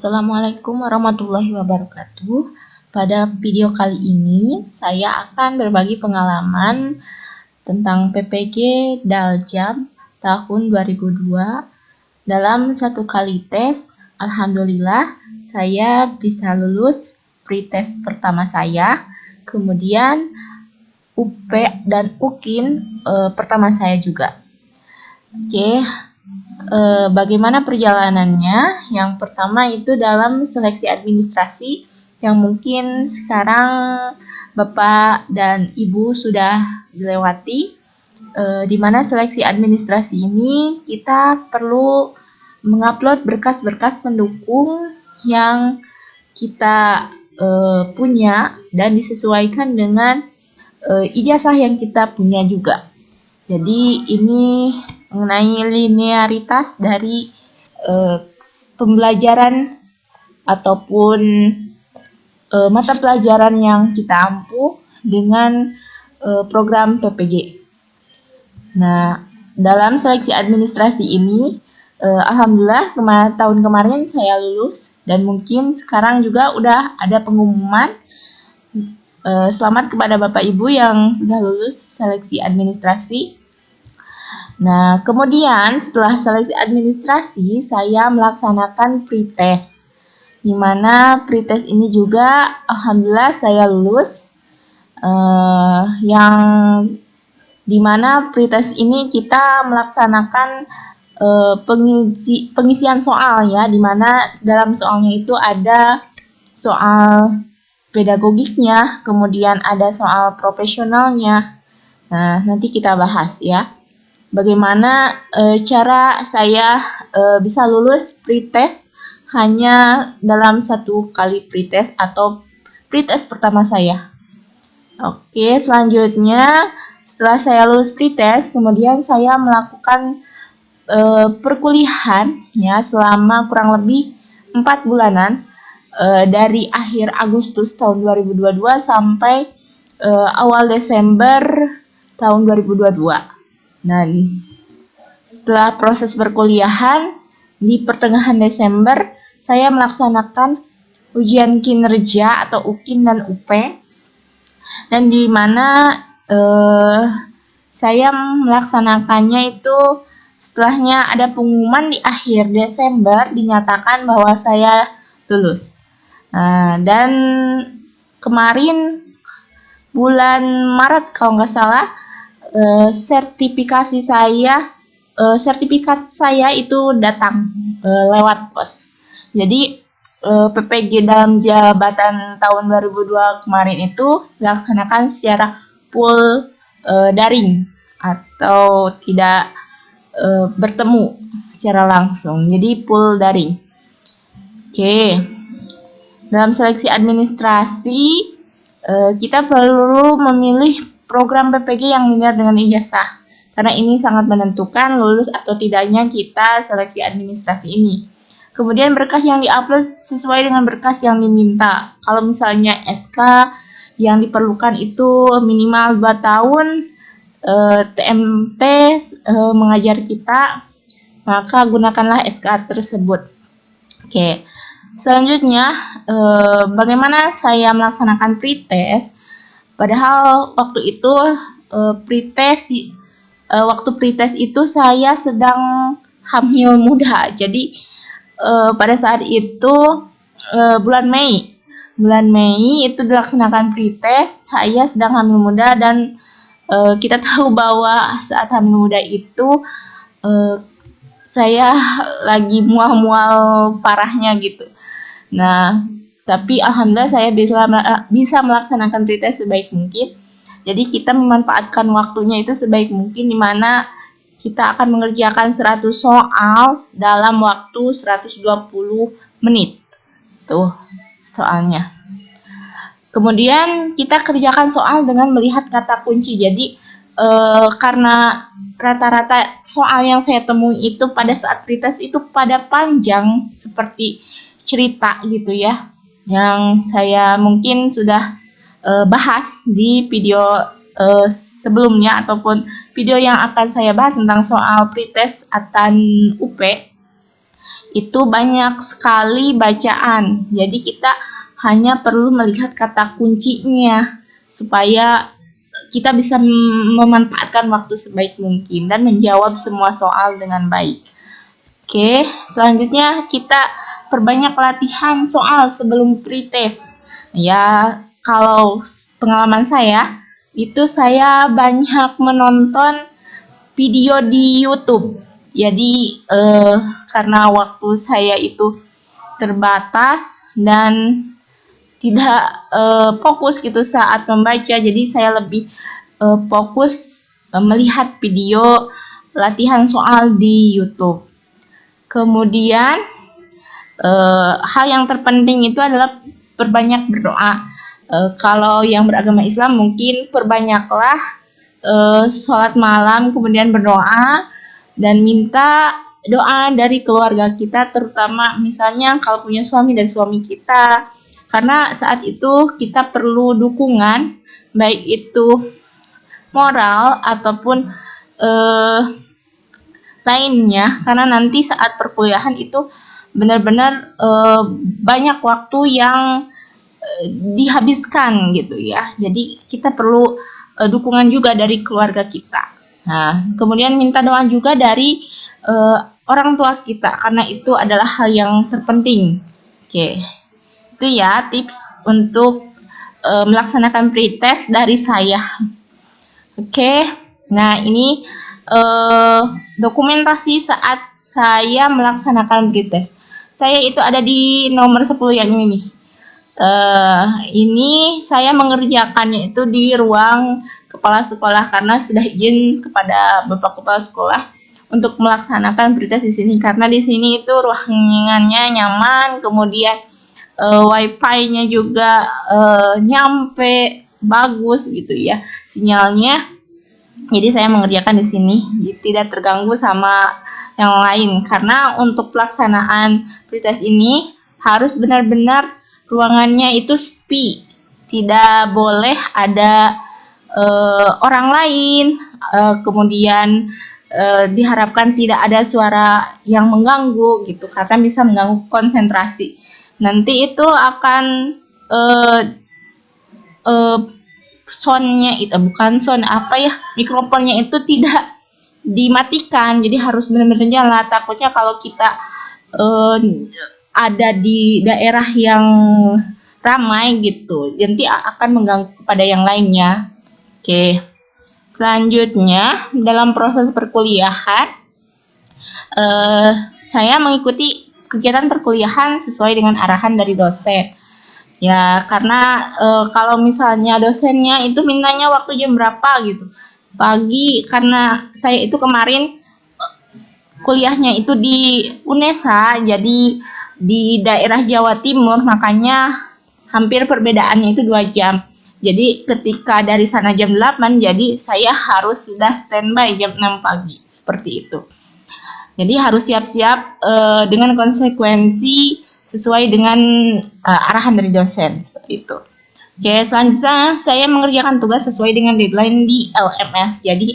Assalamualaikum warahmatullahi wabarakatuh. Pada video kali ini, saya akan berbagi pengalaman tentang PPG Daljam tahun 2002. Dalam satu kali tes, alhamdulillah saya bisa lulus pretest pertama saya. Kemudian UP dan UKIN pertama saya juga. Oke. Bagaimana perjalanannya? Yang pertama itu dalam seleksi administrasi yang mungkin sekarang Bapak dan Ibu sudah dilewati, di mana seleksi administrasi ini kita perlu mengupload berkas-berkas pendukung yang kita punya dan disesuaikan dengan ijazah yang kita punya juga. Jadi ini mengenai linearitas dari pembelajaran ataupun mata pelajaran yang kita ampuh dengan program PPG. Nah, dalam seleksi administrasi ini, alhamdulillah tahun kemarin saya lulus dan mungkin sekarang juga udah ada pengumuman. Selamat kepada Bapak Ibu yang sudah lulus seleksi administrasi. Nah, kemudian setelah seleksi administrasi, saya melaksanakan pretest. Di mana pretest ini juga, alhamdulillah saya lulus. Yang dimana pretest ini kita melaksanakan pengisian soal ya, dimana dalam soalnya itu ada soal pedagogiknya, kemudian ada soal profesionalnya. Nah, nanti kita bahas ya. Bagaimana cara saya bisa lulus pretest hanya dalam satu kali pretest atau pretest pertama saya. Oke, selanjutnya setelah saya lulus pretest, kemudian saya melakukan perkuliahan ya selama kurang lebih 4 bulanan dari akhir Agustus tahun 2022 sampai awal Desember tahun 2022. Nah, setelah proses perkuliahan di pertengahan Desember, saya melaksanakan ujian kinerja atau UKIN dan UP, dan di mana saya melaksanakannya itu setelahnya ada pengumuman di akhir Desember dinyatakan bahwa saya lulus. Dan kemarin bulan Maret kalau nggak salah, sertifikat saya itu datang lewat pos. Jadi PPG dalam jabatan tahun 2002 kemarin itu dilaksanakan secara full daring atau tidak bertemu secara langsung. Jadi full daring. Oke. Dalam seleksi administrasi kita perlu memilih program PPG yang dilihat dengan ijazah, karena ini sangat menentukan lulus atau tidaknya kita seleksi administrasi ini. Kemudian berkas yang diupload sesuai dengan berkas yang diminta. Kalau misalnya SK yang diperlukan itu minimal 2 tahun, TMT mengajar kita, maka gunakanlah SK tersebut. Oke. Selanjutnya, bagaimana saya melaksanakan pretest? Padahal waktu itu waktu pretest itu saya sedang hamil muda. Jadi pada saat itu bulan Mei itu dilaksanakan pretest. Saya sedang hamil muda dan kita tahu bahwa saat hamil muda itu saya lagi mual-mual parahnya gitu. Nah, tapi alhamdulillah saya bisa melaksanakan pretest sebaik mungkin. Jadi kita memanfaatkan waktunya itu sebaik mungkin, di mana kita akan mengerjakan 100 soal dalam waktu 120 menit. Tuh soalnya. Kemudian kita kerjakan soal dengan melihat kata kunci. Jadi karena rata-rata soal yang saya temui itu pada saat pretest itu pada panjang seperti cerita gitu ya, yang saya mungkin sudah bahas di video sebelumnya ataupun video yang akan saya bahas tentang soal pretest ATAN UP. itu banyak sekali bacaan. Jadi kita hanya perlu melihat kata kuncinya supaya kita bisa memanfaatkan waktu sebaik mungkin dan menjawab semua soal dengan baik. Oke, selanjutnya kita perbanyak latihan soal sebelum pretest. Ya, kalau pengalaman saya, itu saya banyak menonton video di YouTube. Jadi, karena waktu saya itu terbatas dan tidak fokus gitu saat membaca, jadi saya lebih fokus melihat video latihan soal di YouTube. Kemudian hal yang terpenting itu adalah perbanyak berdoa. Kalau yang beragama Islam mungkin perbanyaklah sholat malam, kemudian berdoa dan minta doa dari keluarga kita, terutama misalnya kalau punya suami, dari suami kita, karena saat itu kita perlu dukungan, baik itu moral ataupun lainnya, karena nanti saat perkuliahan itu benar-benar banyak waktu yang dihabiskan gitu ya. Jadi kita perlu dukungan juga dari keluarga kita. Nah, kemudian minta doa juga dari orang tua kita, karena itu adalah hal yang terpenting. Oke, itu ya tips untuk melaksanakan pretest dari saya. Oke, nah ini dokumentasi saat saya melaksanakan pretest. Saya itu ada di nomor 10 yang ini nih. Ini saya mengerjakannya itu di ruang kepala sekolah karena sudah izin kepada Bapak Kepala Sekolah untuk melaksanakan pretest di sini, karena di sini itu ruangannya nyaman, kemudian wifi-nya juga nyampe bagus gitu ya sinyalnya. Jadi saya mengerjakan di sini, tidak terganggu sama yang lain, karena untuk pelaksanaan pretest ini harus benar-benar ruangannya itu sepi, tidak boleh ada orang lain, kemudian diharapkan tidak ada suara yang mengganggu gitu, karena bisa mengganggu konsentrasi. Nanti itu akan soundnya itu bukan sound apa ya, mikrofonnya itu tidak dimatikan, jadi harus benar-benar nyala. Takutnya kalau kita ada di daerah yang ramai gitu, nanti akan mengganggu kepada yang lainnya. Oke, selanjutnya dalam proses perkuliahan saya mengikuti kegiatan perkuliahan sesuai dengan arahan dari dosen. Ya, karena kalau misalnya dosennya itu mintanya waktu jam berapa gitu, pagi, karena saya itu kemarin kuliahnya itu di UNESA, jadi di daerah Jawa Timur, makanya hampir perbedaannya itu 2 jam. Jadi ketika dari sana jam 8, jadi saya harus sudah standby jam 6 pagi, seperti itu. Jadi harus siap-siap dengan konsekuensi sesuai dengan arahan dari dosen, seperti itu. Oke, selanjutnya saya mengerjakan tugas sesuai dengan deadline di LMS. Jadi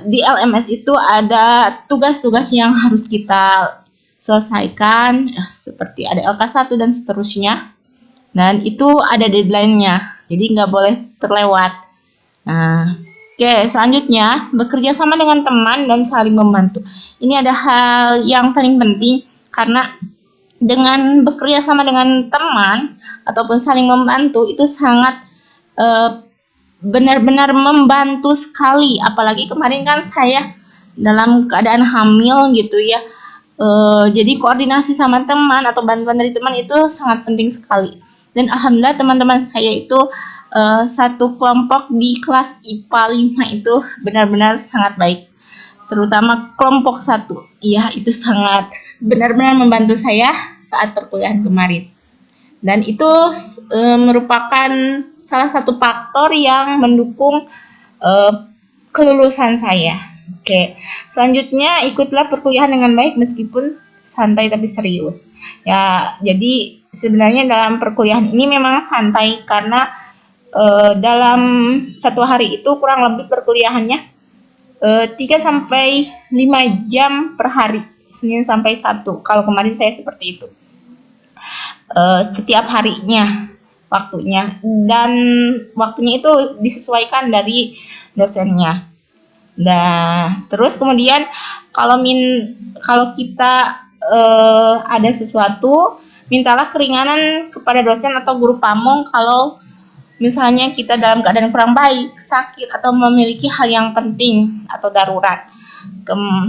di LMS itu ada tugas-tugas yang harus kita selesaikan, seperti ada LK1 dan seterusnya. Dan itu ada deadline-nya, jadi nggak boleh terlewat. Nah, oke, selanjutnya bekerja sama dengan teman dan saling membantu. Ini ada hal yang paling penting, karena dengan bekerja sama dengan teman ataupun saling membantu itu sangat benar-benar membantu sekali. Apalagi kemarin kan saya dalam keadaan hamil gitu ya. Jadi koordinasi sama teman atau bantuan dari teman itu sangat penting sekali. Dan alhamdulillah teman-teman saya itu satu kelompok di kelas IPA 5 itu benar-benar sangat baik. Terutama kelompok 1. Ya, itu sangat benar-benar membantu saya saat perkuliahan kemarin. Dan itu merupakan salah satu faktor yang mendukung kelulusan saya. Oke, selanjutnya ikutlah perkuliahan dengan baik meskipun santai tapi serius. Ya, jadi sebenarnya dalam perkuliahan ini memang santai, karena dalam satu hari itu kurang lebih perkuliahannya 3 sampai 5 jam per hari, Senin sampai Sabtu. Kalau kemarin saya seperti itu. Setiap harinya waktunya, dan waktunya itu disesuaikan dari dosennya. Nah, terus kemudian kalau kita ada sesuatu, mintalah keringanan kepada dosen atau guru pamong kalau misalnya kita dalam keadaan kurang baik, sakit, atau memiliki hal yang penting atau darurat.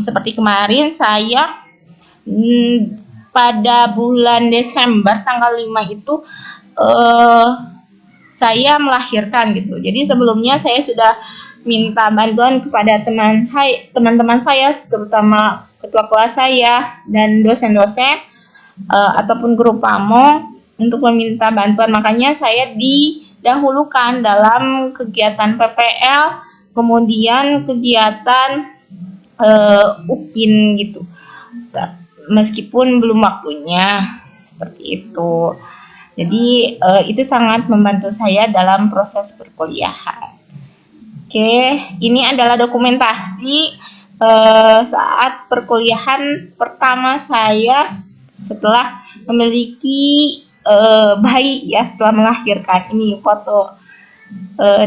Seperti kemarin saya pada bulan Desember tanggal 5 itu saya melahirkan gitu. Jadi sebelumnya saya sudah minta bantuan kepada teman-teman saya, terutama ketua kelas saya dan dosen-dosen ataupun guru pamong untuk meminta bantuan. Makanya saya didahulukan dalam kegiatan PPL, kemudian kegiatan UKIN gitu. Meskipun belum waktunya, seperti itu. Jadi itu sangat membantu saya dalam proses perkuliahan. Oke, ini adalah dokumentasi saat perkuliahan pertama saya setelah memiliki bayi ya, setelah melahirkan. Ini foto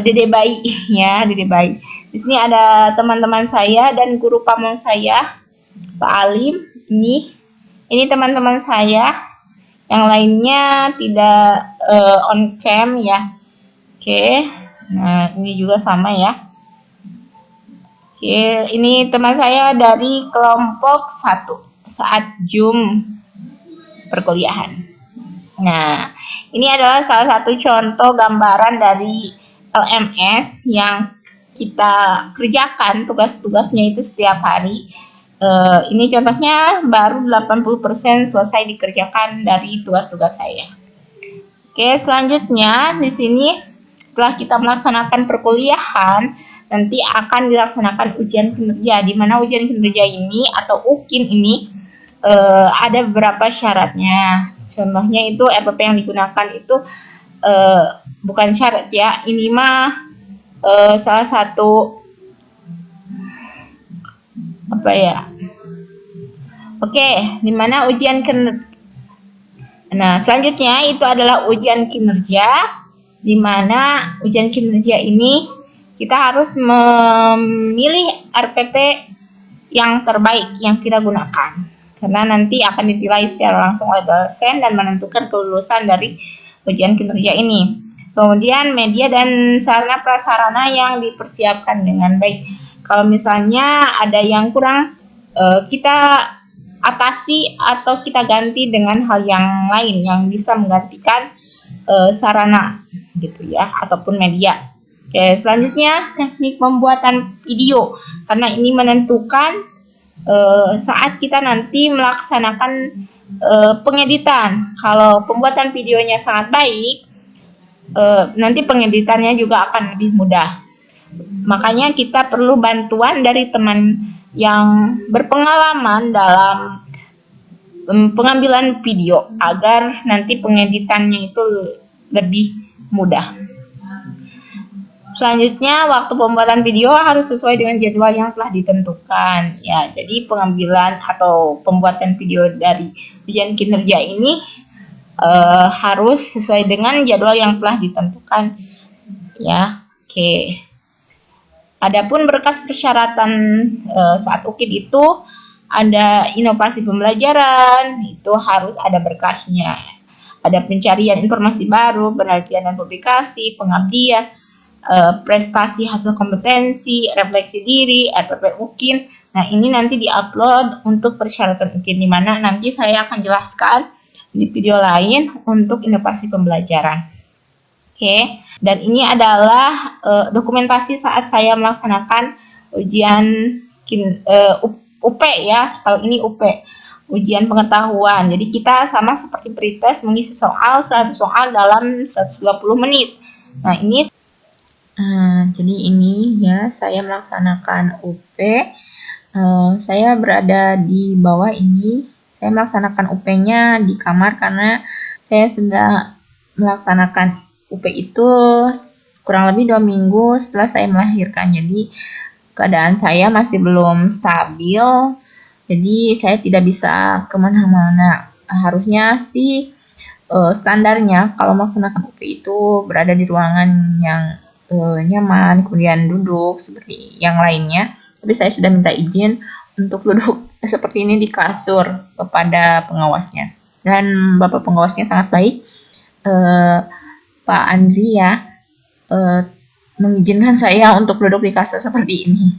dede bayi ya, dede bayi. Di sini ada teman-teman saya dan guru pamong saya, Pak Alim. Ini teman-teman saya. Yang lainnya tidak on cam ya. Oke. Nah, ini juga sama ya. Oke, ini teman saya dari kelompok 1 saat Zoom perkuliahan. Nah, ini adalah salah satu contoh gambaran dari LMS yang kita kerjakan tugas-tugasnya itu setiap hari. Ini contohnya baru 80% selesai dikerjakan dari tugas-tugas saya. Oke, selanjutnya di sini setelah kita melaksanakan perkuliahan, nanti akan dilaksanakan ujian kinerja, di mana ujian kinerja ini atau UKIN ini ada beberapa syaratnya. Contohnya itu RPP yang digunakan itu bukan syarat ya, ini mah salah satu apa ya? Oke, di mana ujian kinerja. Nah, selanjutnya itu adalah ujian kinerja, di mana ujian kinerja ini kita harus memilih RPP yang terbaik yang kita gunakan, karena nanti akan dinilai secara langsung oleh dosen dan menentukan kelulusan dari ujian kinerja ini. Kemudian media dan sarana prasarana yang dipersiapkan dengan baik. Kalau misalnya ada yang kurang, kita atasi atau kita ganti dengan hal yang lain yang bisa menggantikan sarana gitu ya, ataupun media. Oke, selanjutnya teknik pembuatan video, karena ini menentukan saat kita nanti melaksanakan pengeditan. Kalau pembuatan videonya sangat baik, nanti pengeditannya juga akan lebih mudah. Makanya kita perlu bantuan dari teman yang berpengalaman dalam pengambilan video agar nanti pengeditannya itu lebih mudah. Selanjutnya, waktu pembuatan video harus sesuai dengan jadwal yang telah ditentukan. Ya, jadi pengambilan atau pembuatan video dari ujian kinerja ini harus sesuai dengan jadwal yang telah ditentukan. Ya, oke. Adapun berkas persyaratan saat UKIN itu ada inovasi pembelajaran, itu harus ada berkasnya. Ada pencarian informasi baru, penelitian dan publikasi, pengabdian, prestasi hasil kompetensi, refleksi diri, RPP UKIN. Nah, ini nanti diupload untuk persyaratan UKIN, di mana nanti saya akan jelaskan di video lain untuk inovasi pembelajaran. Oke, dan ini adalah dokumentasi saat saya melaksanakan ujian UP ya. Kalau ini UP, ujian pengetahuan. Jadi kita sama seperti pretest, mengisi soal 100 soal dalam 120 menit. Nah, ini jadi ini ya, saya melaksanakan UP. Saya berada di bawah ini. Saya melaksanakan UP-nya di kamar karena saya sedang melaksanakan UP itu kurang lebih 2 minggu setelah saya melahirkan. Jadi keadaan saya masih belum stabil. Jadi saya tidak bisa kemana-mana. Harusnya sih standarnya kalau melaksanakan UP itu berada di ruangan yang nyaman, kemudian duduk seperti yang lainnya. Tapi saya sudah minta izin untuk duduk seperti ini di kasur kepada pengawasnya. Dan Bapak pengawasnya sangat baik, Pak Andri ya, mengizinkan saya untuk duduk di kasur seperti ini.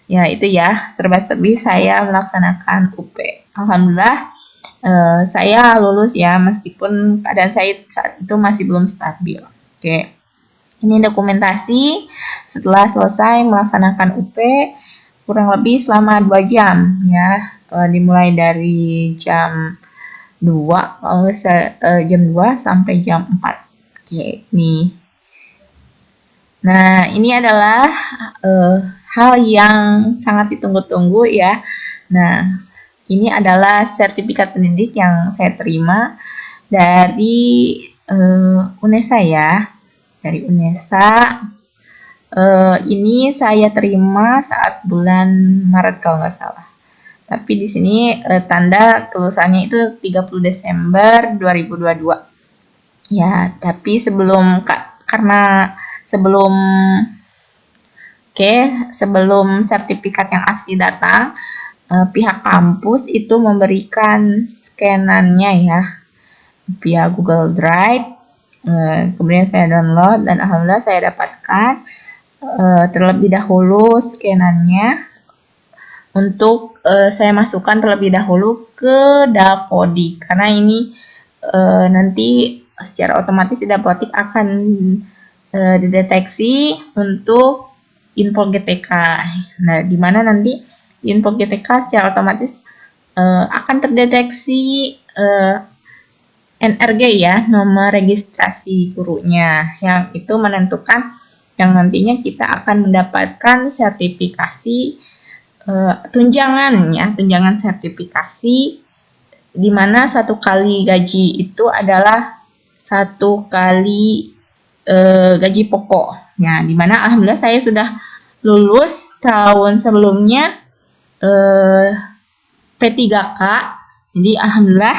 Ya itu ya, serba-serbi saya melaksanakan UP. Alhamdulillah saya lulus ya, meskipun keadaan saya saat itu masih belum stabil. Oke, ini dokumentasi setelah selesai melaksanakan UP kurang lebih selama 2 jam ya, dimulai dari jam 2 jam 2 sampai jam 4. Oke, nih. Nah, ini adalah hal yang sangat ditunggu-tunggu ya. Nah, ini adalah sertifikat pendidik yang saya terima dari UNESA ya. Dari UNESA. Ini saya terima saat bulan Maret kalau nggak salah. Tapi di sini tanda kelulusannya itu 30 Desember 2022. Ya, tapi karena sebelum sebelum sertifikat yang asli datang, pihak kampus itu memberikan scanannya ya via Google Drive. Kemudian saya download dan alhamdulillah saya dapatkan terlebih dahulu scanannya untuk saya masukkan terlebih dahulu ke Dapodik, karena ini nanti secara otomatis Dapodik akan dideteksi untuk info GTK. Nah, di mana nanti info GTK secara otomatis akan terdeteksi NRG ya, nomor registrasi gurunya, yang itu menentukan yang nantinya kita akan mendapatkan sertifikasi tunjangan sertifikasi, di mana 1 kali gaji itu adalah 1 kali gaji pokok. Ya, di mana alhamdulillah saya sudah lulus tahun sebelumnya P3K. Jadi alhamdulillah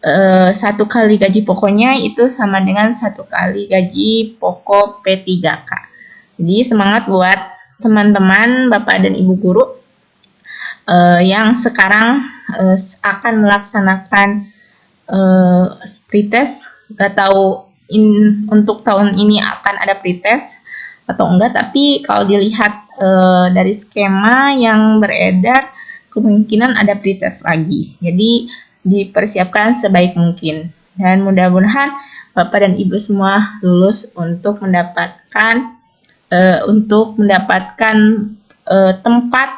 1 kali gaji pokoknya itu sama dengan 1 kali gaji pokok P3K. Jadi semangat buat teman-teman, Bapak dan Ibu guru yang sekarang akan melaksanakan pretest. Gak tahu untuk tahun ini akan ada pretest atau enggak, tapi kalau dilihat dari skema yang beredar, kemungkinan ada pretest lagi. Jadi dipersiapkan sebaik mungkin, dan mudah-mudahan Bapak dan Ibu semua lulus untuk mendapatkan tempat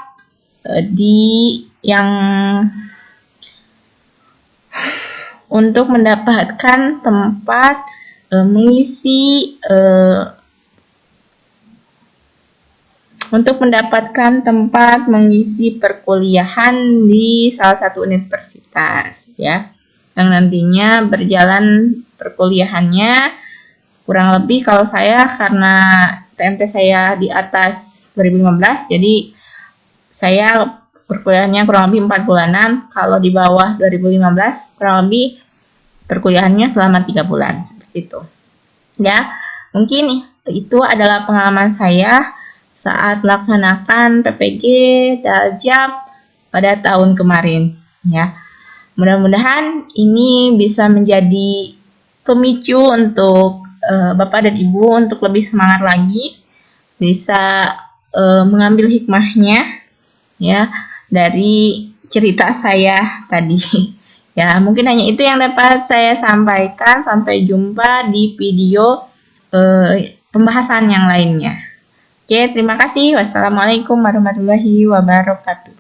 mengisi perkuliahan di salah satu universitas ya, yang nantinya berjalan perkuliahannya kurang lebih, kalau saya karena TMT saya di atas 2015, jadi saya perkuliahannya kurang lebih 4 bulanan. Kalau di bawah 2015 kurang lebih perkuliahannya selama 3 bulan seperti itu ya. Mungkin itu adalah pengalaman saya saat melaksanakan PPG Daljab pada tahun kemarin ya. Mudah-mudahan ini bisa menjadi pemicu untuk Bapak dan Ibu untuk lebih semangat lagi, bisa mengambil hikmahnya ya dari cerita saya tadi. Ya, mungkin hanya itu yang dapat saya sampaikan. Sampai jumpa di video pembahasan yang lainnya. Oke, terima kasih. Wassalamualaikum warahmatullahi wabarakatuh.